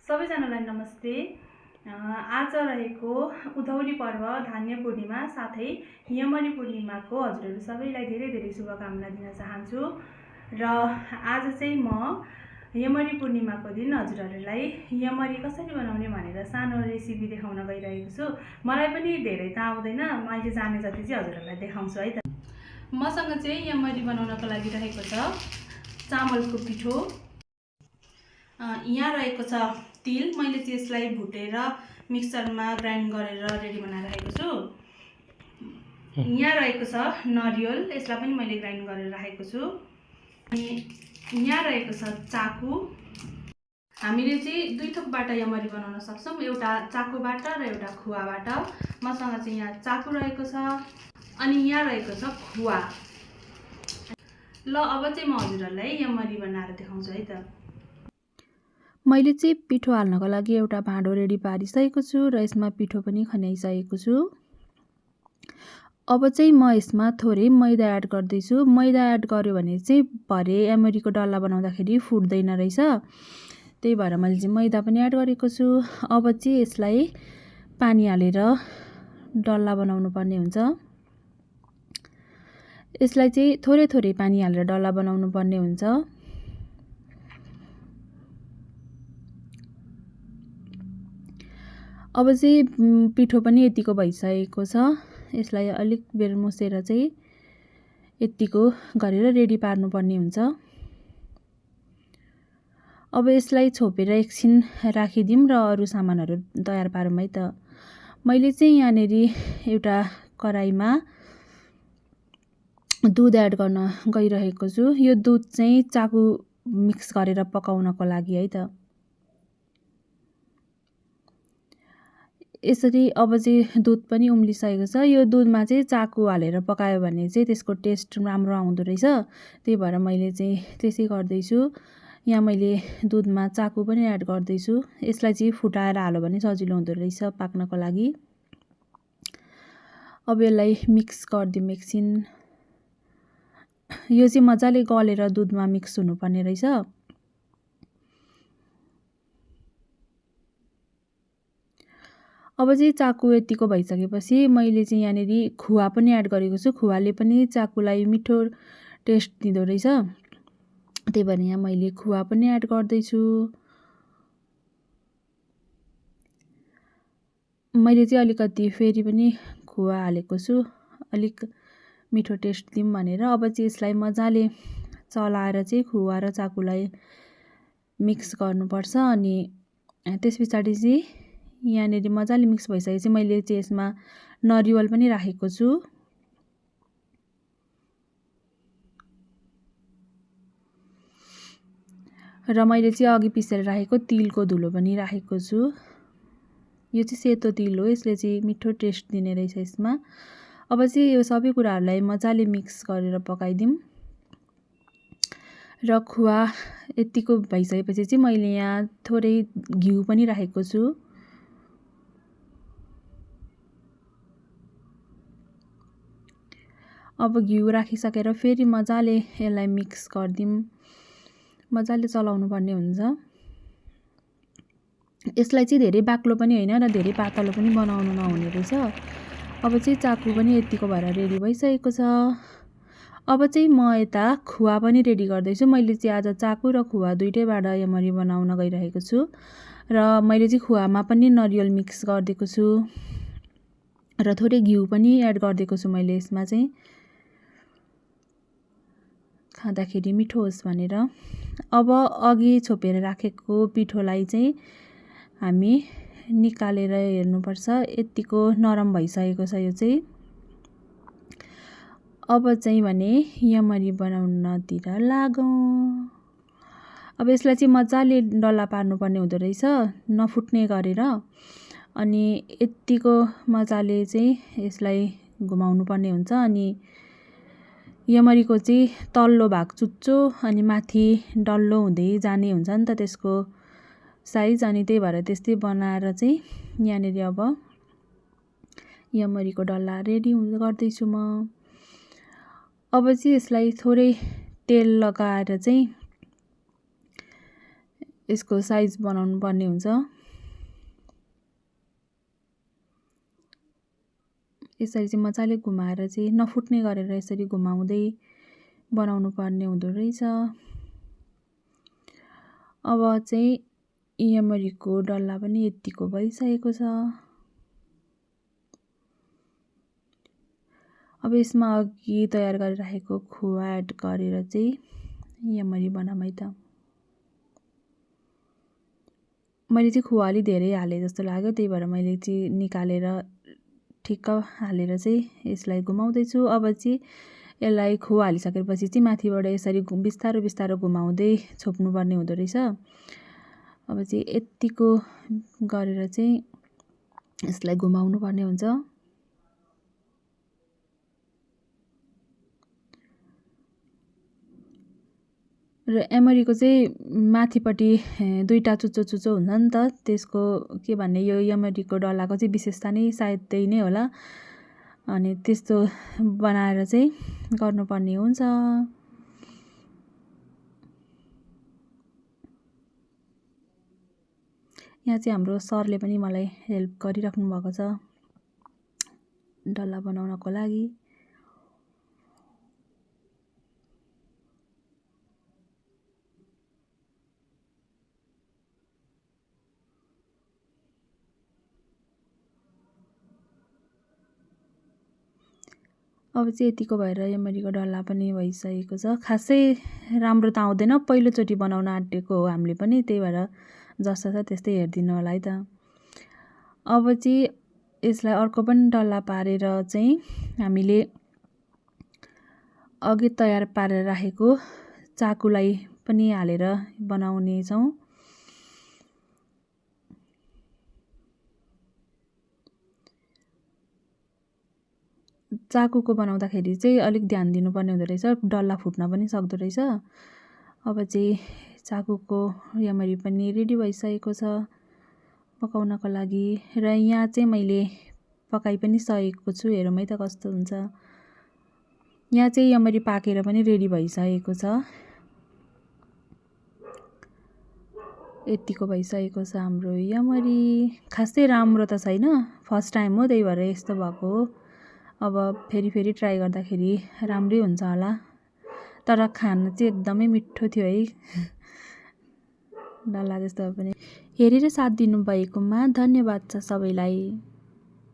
सबैजनालाई नमस्ते। आज रहेको उधौली पर्व धान्य पूर्णिमा साथै यमरी पूर्णिमाको हजुरहरू सबैलाई धेरै धेरै शुभकामना दिन चाहन्छु। र आज चाहिँ म यमरी पूर्णिमाको दिन हजुरहरूलाई यमरी कसरी बनाउने भनेर सानो रेसिपी देखाउन गइरहेको छु। मलाई पनि धेरै त आउँदैन, मैले जाने जति चाहिँ हजुरहरूलाई देखाउँछु है त। मसँग चाहिँ यमरी बनाउनको लागि रहेको छ चामलको पिठो, यहाँ रहेको छ तिल, मैले चाहिँ यसलाई भुटेर मिक्सरमा ग्राइन्ड गरेर रेडी बनाएर राखेको छु। यहाँ रहेको छ नरिवल, यसलाई पनि मैले ग्राइन्ड गरेर राखेको छु। अनि यहाँ रहेको छ चाकु। हामीले चाहिँ दुई थोकबाट यमरी बनाउन सक्छौँ, एउटा चाकुबाट र एउटा खुवाबाट। मसँग चाहिँ यहाँ चाकु रहेको छ अनि यहाँ रहेको छ खुवा। ल अब चाहिँ म हजुरहरूलाई यमरी बनाएर देखाउँछु है त। मैले चाहिँ पिठो हाल्नको लागि एउटा भाँडो रेडी पारिसकेको छु र यसमा पिठो पनि खन्याइसकेको छु। अब चाहिँ म यसमा थोरै मैदा एड गर्दैछु। मैदा एड गर्यो भने चाहिँ भरे यमरीको डल्ला बनाउँदाखेरि फुट्दैन रहेछ, त्यही भएर मैले चाहिँ मैदा पनि एड गरेको छु। अब चाहिँ यसलाई पानी हालेर डल्ला बनाउनु पर्ने हुन्छ। यसलाई चाहिँ थोरै थोरै पानी हालेर डल्ला बनाउनु पर्ने हुन्छ। अब चाहिँ पिठो पनि यतिको भइसकेको छ। यसलाई अलिक बेर मुसेर चाहिँ यतिको गरेर रेडी पार्नुपर्ने हुन्छ। अब यसलाई छोपेर एकछिन राखिदिउँ र अरू सामानहरू तयार पारौँ है त। मैले चाहिँ यहाँनिर एउटा कराईमा दुध एड गर्न गइरहेको छु। यो दुध चाहिँ चाकु मिक्स गरेर पकाउनको लागि है त। यसरी अब चाहिँ दुध पनि उम्लिसकेको छ। यो दुधमा चाहिँ चाकु हालेर पकायो भने चाहिँ त्यसको टेस्ट राम्रो आउँदो रहेछ, त्यही भएर मैले चाहिँ त्यसै गर्दैछु। यहाँ मैले दुधमा चाकु पनि एड गर्दैछु। यसलाई चाहिँ फुटाएर हाल्यो भने सजिलो हुँदो रहेछ पाक्नको लागि। अब यसलाई मिक्स गरिदिउँ एकछिन। यो चाहिँ मजाले गलेर दुधमा मिक्स हुनुपर्ने रहेछ। अब चाहिँ चाकु यतिको भइसकेपछि मैले चाहिँ यहाँनिर खुवा पनि एड गरेको छु। खुवाले पनि चाकुलाई मिठो टेस्ट दिँदो रहेछ, त्यही भएर यहाँ मैले खुवा पनि एड गर्दैछु। मैले चाहिँ अलिकति फेरि पनि खुवा हालेको छु, अलिक मिठो टेस्ट दिउँ भनेर। अब चाहिँ यसलाई मजाले चलाएर चाहिँ खुवा र चाकुलाई मिक्स गर्नुपर्छ। अनि त्यस पछाडि चाहिँ यहाँनिर मजाले मिक्स भइसकेपछि मैले चाहिँ यसमा नरिवल पनि राखेको छु। र मैले चाहिँ अघि पिसेर राखेको तिलको धुलो पनि राखेको छु। यो चाहिँ सेतो तिल हो, यसले चाहिँ मिठो टेस्ट दिने रहेछ यसमा। अब चाहिँ यो सबै कुराहरूलाई मजाले मिक्स गरेर पकाइदिउँ। र खुवा यतिको भइसकेपछि चाहिँ मैले यहाँ थोरै घिउ पनि राखेको छु। अब घिउ राखिसकेर फेरि मजाले यसलाई मिक्स गरिदिउँ। मजाले चलाउनु पर्ने हुन्छ। यसलाई चाहिँ धेरै बाक्लो पनि होइन र धेरै पातलो पनि बनाउनु नहुने रहेछ। अब चाहिँ चाकु पनि यतिको भएर रेडी भइसकेको छ। अब चाहिँ म यता खुवा पनि रेडी गर्दैछु। मैले चाहिँ आज चाकु र खुवा दुइटैबाट यमरी बनाउन गइरहेको छु। र मैले चाहिँ खुवामा पनि नरिवल मिक्स गरिदिएको छु र थोरै घिउ पनि एड गरिदिएको छु मैले यसमा चाहिँ, खाँदाखेरि मिठो होस् भनेर। अब अघि छोपेर राखेको पिठोलाई चाहिँ हामी निकालेर हेर्नुपर्छ। यतिको नरम भइसकेको छ यो चाहिँ। अब चाहिँ भने यमरी बनाउनतिर लागौँ। अब यसलाई चाहिँ मजाले डल्ला पार्नुपर्ने हुँदो रहेछ, नफुट्ने गरेर। अनि यतिको मजाले चाहिँ यसलाई घुमाउनु पर्ने हुन्छ। अनि यमरीको चाहिँ तल्लो भाग चुच्चो अनि माथि डल्लो हुँदै जाने हुन्छ नि त त्यसको साइज। अनि त्यही भएर त्यस्तै बनाएर चाहिँ यहाँनिर अब यमरीको डल्ला रेडी गर्दैछु म। अब चाहिँ यसलाई थोरै तेल लगाएर चाहिँ यसको साइज बनाउनु पर्ने हुन्छ। यसरी चाहिँ मजाले घुमाएर चाहिँ नफुट्ने गरेर यसरी घुमाउँदै बनाउनु पर्ने हुँदो रहेछ। अब चाहिँ यहाँमरिको डल्ला पनि यतिको भइसकेको छ। अब यसमा अघि तयार गरिराखेको खोवा एड गरेर चाहिँ यहाँमरि बनाऊँ है त। मैले चाहिँ खोवा अलि धेरै हाले जस्तो लाग्यो, त्यही भएर मैले चाहिँ निकालेर ठिक्क हालेर चाहिँ यसलाई घुमाउँदैछु। अब चाहिँ यसलाई खोवा हालिसकेपछि चाहिँ माथिबाट यसरी बिस्तारो बिस्तारो घुमाउँदै छोप्नुपर्ने हुँदो रहेछ। अब चाहिँ यतिको गरेर चाहिँ यसलाई घुमाउनु पर्ने हुन्छ। र एमरीको चाहिँ माथिपट्टि दुईटा चुच्चो चुच्चो हुन्छ नि त, त्यसको के भन्ने यो एमरीको डल्लाको चाहिँ विशेषता नै सायद त्यही नै होला। अनि त्यस्तो बनाएर चाहिँ गर्नुपर्ने हुन्छ। यहाँ चाहिँ हाम्रो सरले पनि मलाई हेल्प गरिराख्नु भएको छ डल्ला बनाउनको लागि। अब चाहिँ यतिको भएर यमरीको डल्ला पनि भइसकेको छ। खासै राम्रो त आउँदैन, पहिलोचोटि बनाउन आँटेको हो हामीले पनि, त्यही भएर जस्तो छ त्यस्तै हेरिदिनु होला है त। अब चाहिँ यसलाई अर्को पनि डल्ला पारेर चाहिँ हामीले अघि तयार पारेर राखेको चाकुलाई पनि हालेर बनाउने छौँ। चाकुको बनाउँदाखेरि चाहिँ अलिक ध्यान दिनुपर्ने हुँदो रहेछ, डल्ला फुट्न पनि सक्दो रहेछ। अब चाहिँ चाकुको यमरी पनि रेडी भइसकेको छ पकाउनको लागि। र यहाँ चाहिँ मैले पकाइ पनि सकेको छु, हेरौँ है त कस्तो हुन्छ। यहाँ चाहिँ यमरी पाकेर पनि रेडी भइसकेको छ। यतिको भइसकेको छ हाम्रो यमरी। खासै राम्रो त छैन, फर्स्ट टाइम हो, त्यही भएर यस्तो भएको हो। अब फेरि फेरि ट्राई गर्दाखेरि राम्रै हुन्छ होला, तर खान चाहिँ एकदमै मिठो थियो है डल्ला जस्तो पनि। हेरेर साथ दिनुभएकोमा धन्यवाद छ सबैलाई।